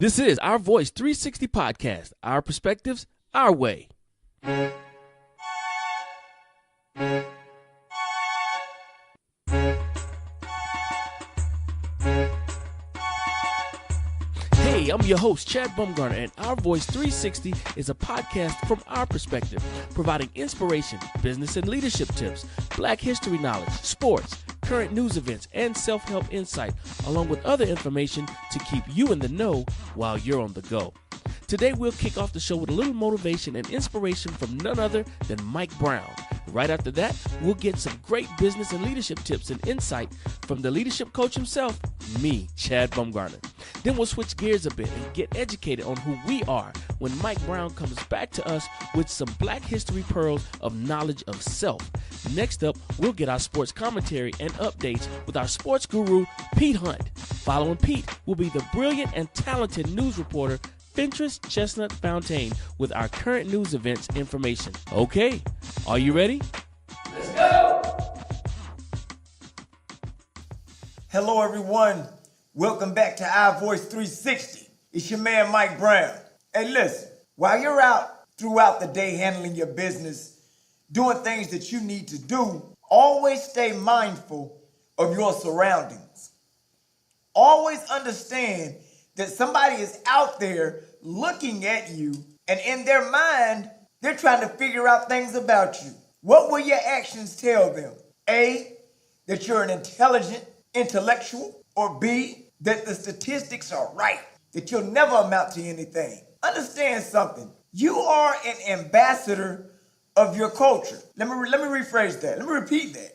This is Our Voice 360 podcast, our perspectives, our way. Hey, I'm your host, Chad Bumgarner, and Our Voice 360 is a podcast from our perspective, providing inspiration, business and leadership tips, Black history knowledge, sports, current news events, and self-help insight, along with other information to keep you in the know while you're on the go. Today, we'll kick off the show with a little motivation and inspiration from none other than Mike Brown. Right after that, we'll get some great business and leadership tips and insight from the leadership coach himself, me, Chad Bumgarner. Then we'll switch gears a bit and get educated on who we are when Mike Brown comes back to us with some Black history pearls of knowledge of self. Next up, we'll get our sports commentary and updates with our sports guru, Pete Hunt. Following Pete will be the brilliant and talented news reporter, Fentress Chestnut Fountain, with our current news events information. Okay, are you ready? Let's go! Hello, everyone. Welcome back to Our Voice 360. It's your man, Mike Brown. Hey, listen, while you're out throughout the day handling your business, doing things that you need to do, always stay mindful of your surroundings. Always understand that somebody is out there looking at you, and in their mind, they're trying to figure out things about you. What will your actions tell them? A, that you're an intelligent intellectual, or B, that the statistics are right, that you'll never amount to anything. Understand something. You are an ambassador of your culture. Let me rephrase that. Let me repeat that.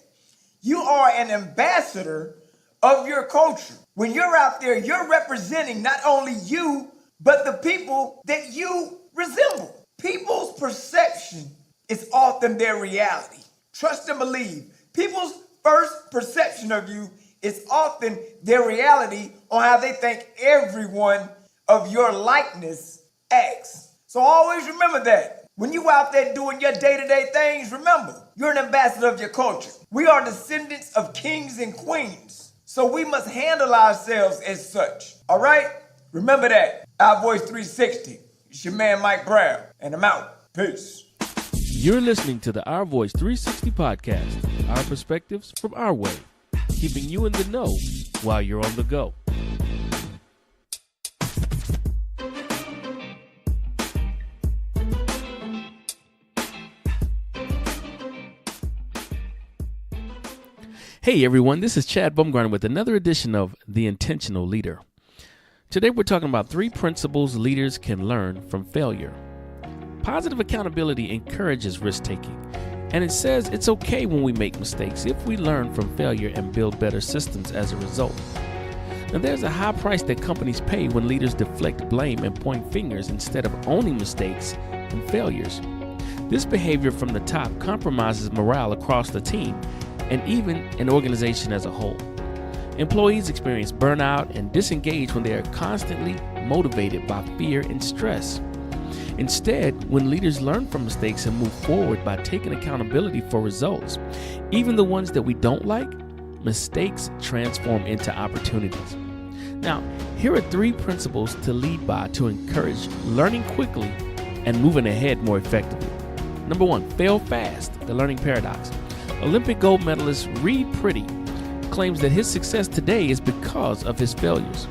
You are an ambassador of your culture. When you're out there, you're representing not only you, but the people that you resemble. People's perception is often their reality. Trust and believe. People's first perception of you is often their reality on how they think everyone of your likeness acts. So always remember that. When you out there doing your day-to-day things, remember, you're an ambassador of your culture. We are descendants of kings and queens, so we must handle ourselves as such. All right? Remember that. Our Voice 360. It's your man, Mike Brown, and I'm out. Peace. You're listening to the Our Voice 360 podcast, our perspectives from our way, keeping you in the know while you're on the go. Hey everyone, this is Chad Bumgarner with another edition of The Intentional Leader. Today we're talking about 3 principles leaders can learn from failure. Positive accountability encourages risk-taking, and it says it's okay when we make mistakes if we learn from failure and build better systems as a result. Now there's a high price that companies pay when leaders deflect blame and point fingers instead of owning mistakes and failures. This behavior from the top compromises morale across the team and even an organization as a whole. Employees experience burnout and disengage when they are constantly motivated by fear and stress. Instead, when leaders learn from mistakes and move forward by taking accountability for results, even the ones that we don't like, mistakes transform into opportunities. Now, here are 3 principles to lead by to encourage learning quickly and moving ahead more effectively. Number 1, fail fast, the learning paradox. Olympic gold medalist Reed Priddy claims that his success today is because of his failures.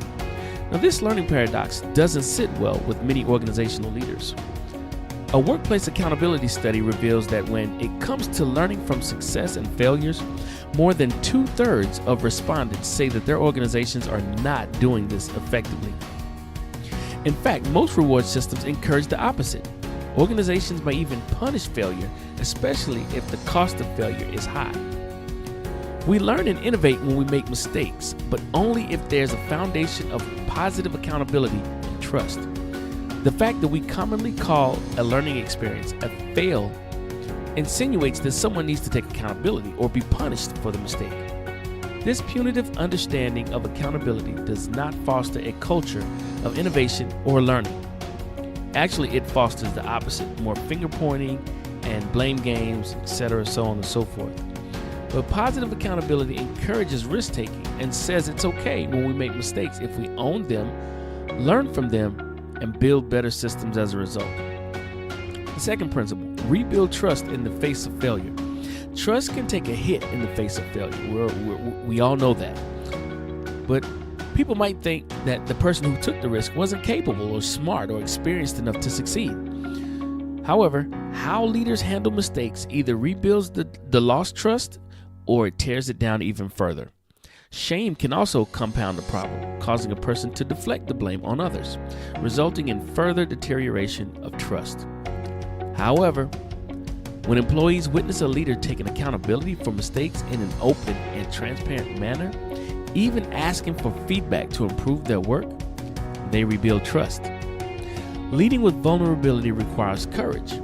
Now, this learning paradox doesn't sit well with many organizational leaders. A workplace accountability study reveals that when it comes to learning from success and failures, more than 2/3 of respondents say that their organizations are not doing this effectively. In fact, most reward systems encourage the opposite. Organizations may even punish failure, especially if the cost of failure is high. We learn and innovate when we make mistakes, but only if there's a foundation of positive accountability and trust. The fact that we commonly call a learning experience a fail insinuates that someone needs to take accountability or be punished for the mistake. This punitive understanding of accountability does not foster a culture of innovation or learning. Actually, it fosters the opposite, more finger pointing and blame games, etc., so on and so forth. But positive accountability encourages risk-taking and says it's okay when we make mistakes if we own them, learn from them, and build better systems as a result. The second principle, rebuild trust in the face of failure. Trust can take a hit in the face of failure. We all know that. But people might think that the person who took the risk wasn't capable or smart or experienced enough to succeed. However, how leaders handle mistakes either rebuilds the lost trust or it tears it down even further. Shame can also compound the problem, causing a person to deflect the blame on others, resulting in further deterioration of trust. However, when employees witness a leader taking accountability for mistakes in an open and transparent manner, even asking for feedback to improve their work, they rebuild trust. Leading with vulnerability requires courage,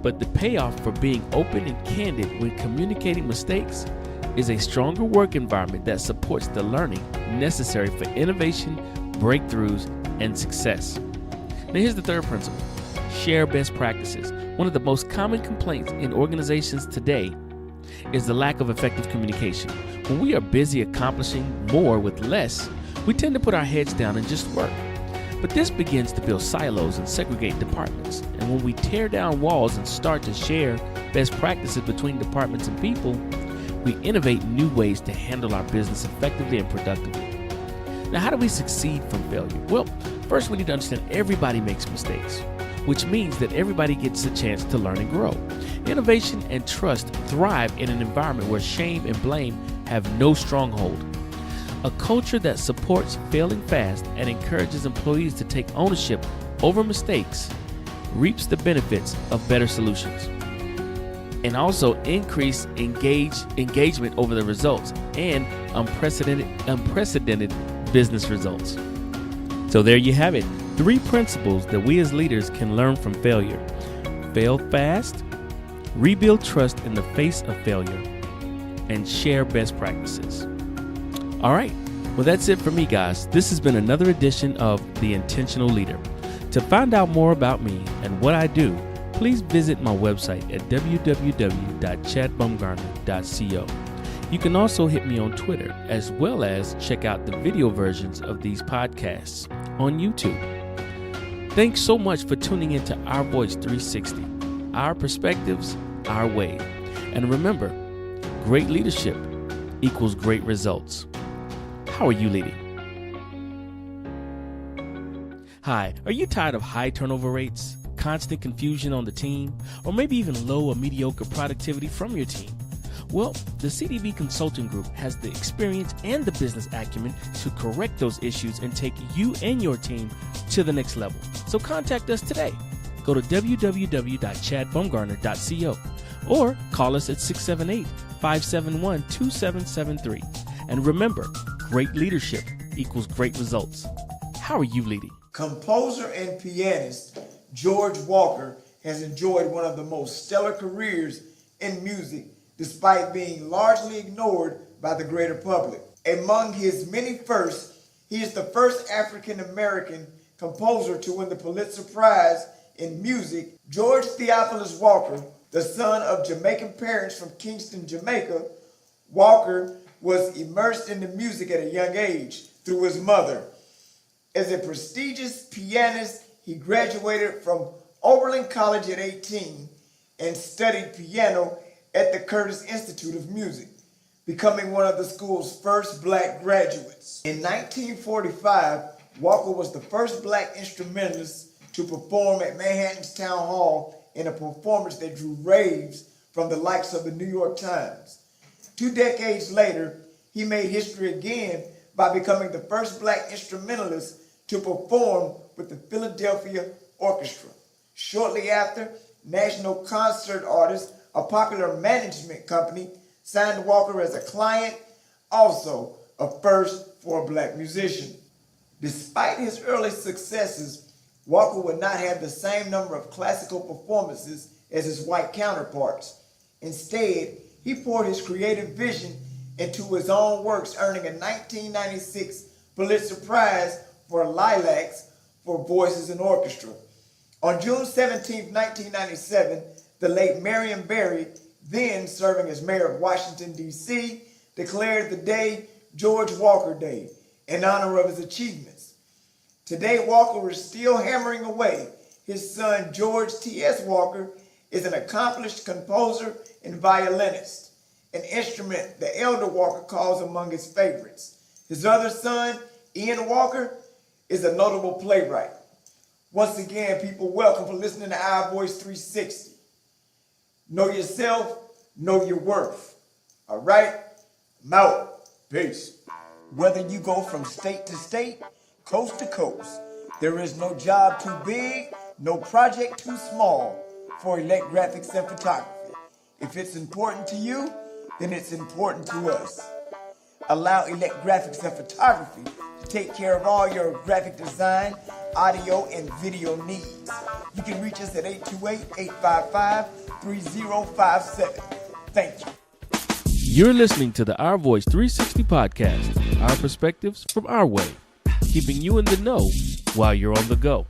but the payoff for being open and candid when communicating mistakes is a stronger work environment that supports the learning necessary for innovation, breakthroughs, and success. Now here's the third principle. Share best practices. One of the most common complaints in organizations today is the lack of effective communication. When we are busy accomplishing more with less, we tend to put our heads down and just work. But this begins to build silos and segregate departments. And when we tear down walls and start to share best practices between departments and people, we innovate new ways to handle our business effectively and productively. Now, how do we succeed from failure? Well, first we need to understand everybody makes mistakes, which means that everybody gets a chance to learn and grow. Innovation and trust thrive in an environment where shame and blame have no stronghold. A culture that supports failing fast and encourages employees to take ownership over mistakes reaps the benefits of better solutions and also increase engagement over the results and unprecedented business results. So there you have it. 3 principles that we as leaders can learn from failure. Fail fast, rebuild trust in the face of failure, and share best practices. All right, well, that's it for me, guys. This has been another edition of The Intentional Leader. To find out more about me and what I do, please visit my website at www.chadbumgarner.co. You can also hit me on Twitter, as well as check out the video versions of these podcasts on YouTube. Thanks so much for tuning into Our Voice 360, our perspectives, our way. And remember, great leadership equals great results. How are you leading? Hi, are you tired of high turnover rates, constant confusion on the team, or maybe even low or mediocre productivity from your team? Well, the CDB Consulting Group has the experience and the business acumen to correct those issues and take you and your team to the next level. So contact us today. Go to www.chadbumgarner.co or call us at 678-571-2773. And remember, great leadership equals great results. How are you leading? Composer and pianist George Walker has enjoyed one of the most stellar careers in music despite being largely ignored by the greater public. Among his many firsts, he is the first African-American composer to win the Pulitzer Prize in music. George Theophilus Walker, the son of Jamaican parents from Kingston, Jamaica, Walker was immersed into music at a young age through his mother. As a prestigious pianist, he graduated from Oberlin College at 18 and studied piano at the Curtis Institute of Music, becoming one of the school's first black graduates. In 1945, Walker was the first black instrumentalist to perform at Manhattan's Town Hall in a performance that drew raves from the likes of the New York Times. 2 decades later, he made history again by becoming the first black instrumentalist to perform with the Philadelphia Orchestra. Shortly after, National Concert Artists, a popular management company, signed Walker as a client, also a first for a black musician. Despite his early successes, Walker would not have the same number of classical performances as his white counterparts. Instead, he poured his creative vision into his own works, earning a 1996 Pulitzer Prize for Lilacs for Voices and Orchestra. On June 17, 1997, the late Marion Barry, then serving as mayor of Washington, D.C., declared the day George Walker Day in honor of his achievements. Today, Walker is still hammering away. His son, George T.S. Walker, is an accomplished composer and violinist, an instrument the elder Walker calls among his favorites. His other son, Ian Walker, is a notable playwright. Once again, people, welcome for listening to Our Voice 360. Know yourself, know your worth. All right? I'm out. Peace. Whether you go from state to state, coast to coast, there is no job too big, no project too small for Elect Graphics and Photography. If it's important to you, then it's important to us. Allow Elect Graphics and Photography to take care of all your graphic design, audio, and video needs. You can reach us at 828-855-3057. Thank you. You're listening to the Our Voice 360 podcast, our perspectives from our way, keeping you in the know while you're on the go.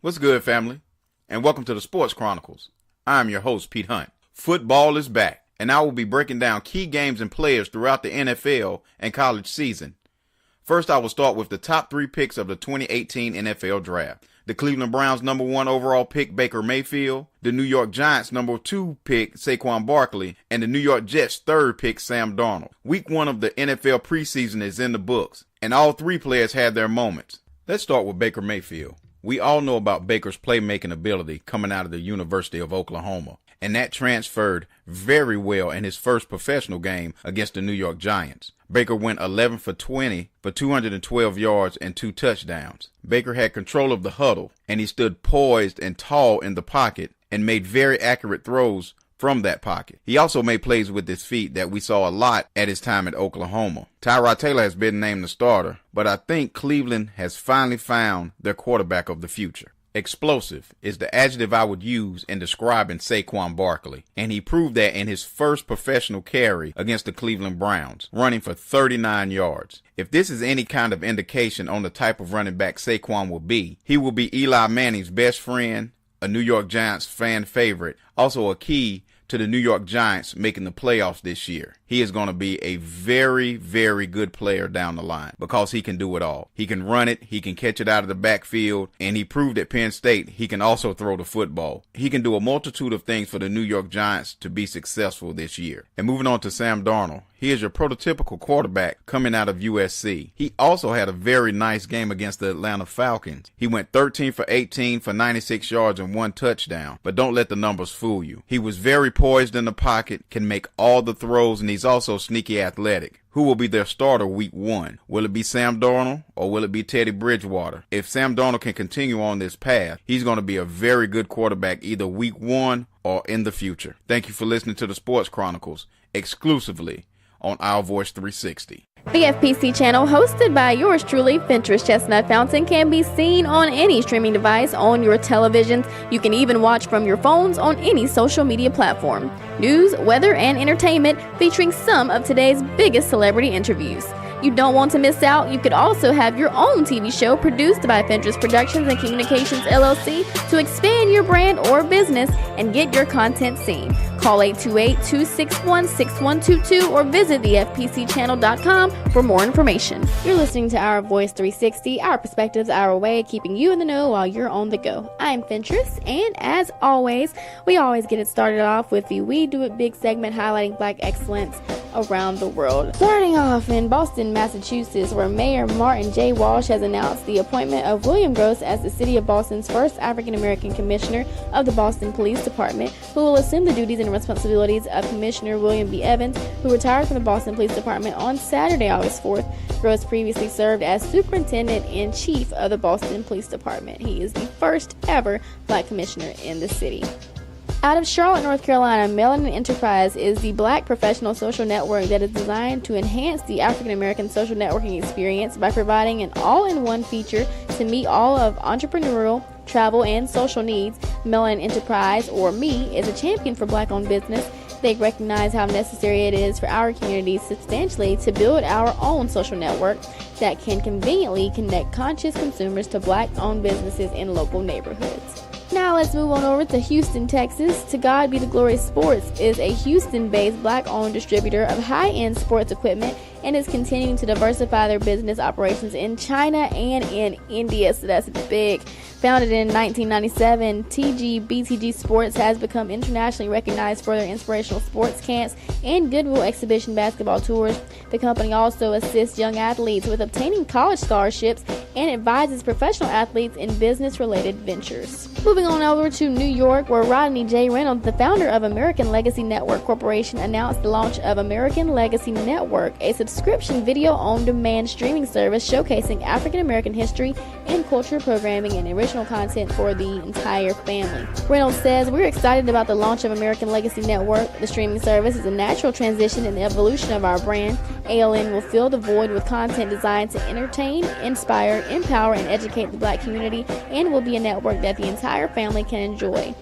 What's good, family? And welcome to the Sports Chronicles. I'm your host, Pete Hunt. Football is back, and I will be breaking down key games and players throughout the NFL and college season. First, I will start with the top 3 picks of the 2018 NFL Draft. The Cleveland Browns' number 1 overall pick, Baker Mayfield, the New York Giants' number 2 pick, Saquon Barkley, and the New York Jets' 3rd pick, Sam Darnold. Week 1 of the NFL preseason is in the books, and all 3 players had their moments. Let's start with Baker Mayfield. We all know about Baker's playmaking ability coming out of the University of Oklahoma, and that transferred very well in his first professional game against the New York Giants. Baker went 11 for 20 for 212 yards and 2 touchdowns. Baker had control of the huddle, and he stood poised and tall in the pocket and made very accurate throws from that pocket. He also made plays with his feet that we saw a lot at his time at Oklahoma. Tyrod Taylor has been named the starter, but I think Cleveland has finally found their quarterback of the future. Explosive is the adjective I would use in describing Saquon Barkley, and he proved that in his first professional carry against the Cleveland Browns, running for 39 yards. If this is any kind of indication on the type of running back Saquon will be, he will be Eli Manning's best friend, a New York Giants fan favorite, also a key to the New York Giants making the playoffs this year. He is going to be a very, very good player down the line because he can do it all. He can run it, he can catch it out of the backfield, and he proved at Penn State he can also throw the football. He can do a multitude of things for the New York Giants to be successful this year. And moving on to Sam Darnold. He is your prototypical quarterback coming out of USC. He also had a very nice game against the Atlanta Falcons. He went 13 for 18 for 96 yards and 1 touchdown. But don't let the numbers fool you. He was very poised in the pocket, can make all the throws, and he's also sneaky athletic. Who will be their starter week 1? Will it be Sam Darnold or will it be Teddy Bridgewater? If Sam Darnold can continue on this path, he's going to be a very good quarterback either week 1 or in the future. Thank you for listening to the Sports Chronicles exclusively on Our Voice 360. The FPC channel, hosted by yours truly, Ventress Chestnut Fountain, can be seen on any streaming device on your televisions. You can even watch from your phones on any social media platform. News, weather, and entertainment featuring some of today's biggest celebrity interviews. You don't want to miss out. You could also have your own TV show produced by Ventress Productions and Communications LLC to expand your brand or business and get your content seen. Call 828-261-6122 or visit thefpcchannel.com for more information. You're listening to Our Voice 360, our perspectives, our way, keeping you in the know while you're on the go. I'm Ventress, and as always, we always get it started off with the We Do It Big segment highlighting Black excellence around the world. Starting off in Boston, Massachusetts, where Mayor Martin J. Walsh has announced the appointment of William Gross as the City of Boston's first African-American Commissioner of the Boston Police Department, who will assume the duties and responsibilities of Commissioner William B. Evans, who retired from the Boston Police Department on Saturday, August 4th. Gross previously served as Superintendent-in-Chief of the Boston Police Department. He is the first ever Black commissioner in the city. Out of Charlotte, North Carolina, Melanin Enterprise is the Black professional social network that is designed to enhance the African American social networking experience by providing an all-in-one feature to meet all of entrepreneurial, travel, and social needs. Melanin Enterprise, or ME, is a champion for Black-owned business. They recognize how necessary it is for our communities substantially to build our own social network that can conveniently connect conscious consumers to Black-owned businesses in local neighborhoods. Now let's move on over to Houston, Texas. To God Be the Glory Sports is a Houston-based black-owned distributor of high-end sports equipment and is continuing to diversify their business operations in China and in India, so that's big. Founded in 1997, BTG Sports has become internationally recognized for their inspirational sports camps and Goodwill exhibition basketball tours. The company also assists young athletes with obtaining college scholarships and advises professional athletes in business-related ventures. Moving on over to New York, where Rodney J. Reynolds, the founder of American Legacy Network Corporation, announced the launch of American Legacy Network, a subscription video-on-demand streaming service showcasing African-American history and culture programming and original content for the entire family. Reynolds says, "We're excited about the launch of American Legacy Network. The streaming service is a natural transition in the evolution of our brand. ALN will fill the void with content designed to entertain, inspire, empower, and educate the Black community, and will be a network that the entire family can enjoy.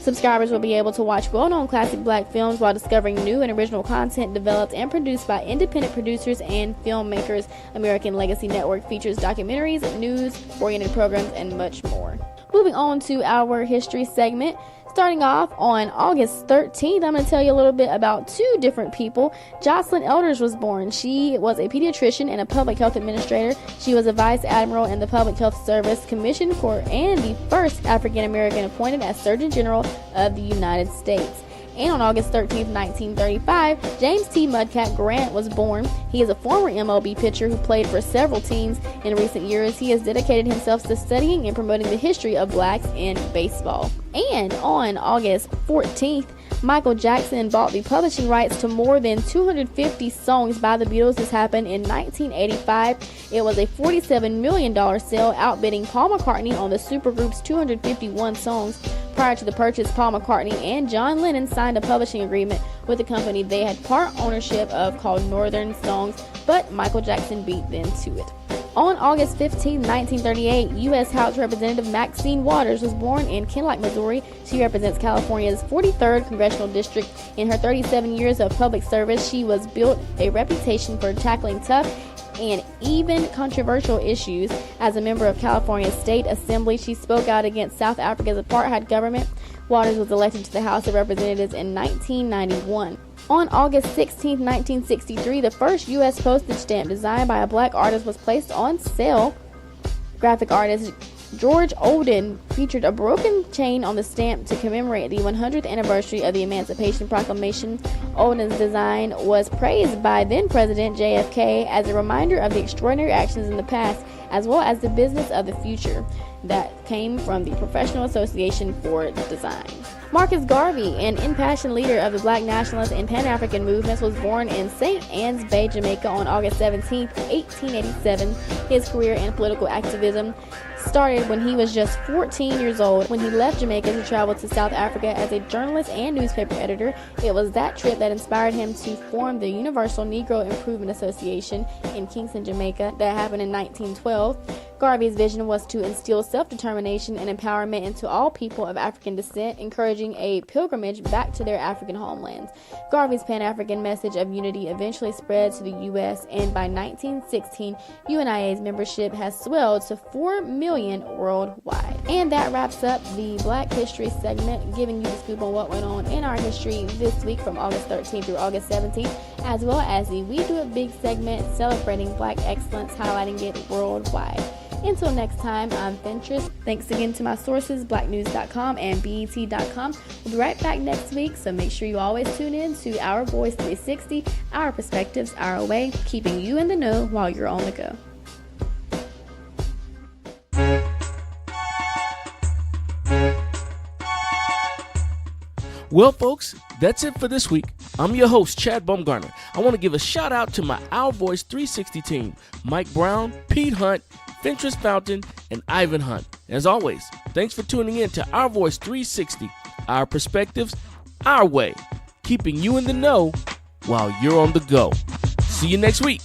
Subscribers will be able to watch well-known classic Black films while discovering new and original content developed and produced by independent producers and filmmakers. American Legacy Network features documentaries, news-oriented programs, and much more." Moving on to our history segment. Starting off on August 13th, I'm going to tell you a little bit about two different people. Jocelyn Elders was born. She was a pediatrician and a public health administrator. She was a vice admiral in the Public Health Service Commission Corps and the first African American appointed as Surgeon General of the United States. And on August 13th, 1935, James T. Mudcat Grant was born. He is a former MLB pitcher who played for several teams. In recent years, he has dedicated himself to studying and promoting the history of blacks in baseball. And on August 14th, Michael Jackson bought the publishing rights to more than 250 songs by the Beatles. This happened in 1985. It was a $47 million sale, outbidding Paul McCartney on the supergroup's 251 songs. Prior to the purchase, Paul McCartney and John Lennon signed a publishing agreement with the company they had part ownership of called Northern Songs, but Michael Jackson beat them to it. On August 15, 1938, U.S. House Representative Maxine Waters was born in Kinloch, Missouri. She represents California's 43rd Congressional District. In her 37 years of public service, she was built a reputation for tackling tough and even controversial issues. As a member of California's State Assembly, she spoke out against South Africa's apartheid government. Waters was elected to the House of Representatives in 1991. On August 16, 1963, the first U.S. postage stamp designed by a black artist was placed on sale. Graphic artist George Olden featured a broken chain on the stamp to commemorate the 100th anniversary of the Emancipation Proclamation. Olden's design was praised by then-President JFK as a reminder of the extraordinary actions in the past, as well as the business of the future that came from the Professional Association for Design. Marcus Garvey, an impassioned leader of the Black nationalist and Pan-African movements, was born in St. Anne's Bay, Jamaica on August 17, 1887. His career in political activism started when he was just 14 years old. When he left Jamaica to travel to South Africa as a journalist and newspaper editor, it was that trip that inspired him to form the Universal Negro Improvement Association in Kingston, Jamaica, that happened in 1912. Garvey's vision was to instill self-determination and empowerment into all people of African descent, encouraging a pilgrimage back to their African homelands. Garvey's Pan-African message of unity eventually spread to the U.S., and by 1916, UNIA's membership has swelled to 4 million worldwide. And that wraps up the Black History segment, giving you the scoop on what went on in our history this week from August 13th through August 17th, as well as the We Do It Big segment celebrating Black excellence, highlighting it worldwide. Until next time, I'm Ventress. Thanks again to my sources, blacknews.com and BET.com. We'll be right back next week, so make sure you always tune in to Our Voice 360, our perspectives, our way, keeping you in the know while you're on the go. Well, folks, that's it for this week. I'm your host, Chad Baumgartner. I want to give a shout out to my Our Voice 360 team, Mike Brown, Pete Hunt, Ventress Fountain, and Ivan Hunt. As always, thanks for tuning in to Our Voice 360, our perspectives, our way, keeping you in the know while you're on the go. See you next week.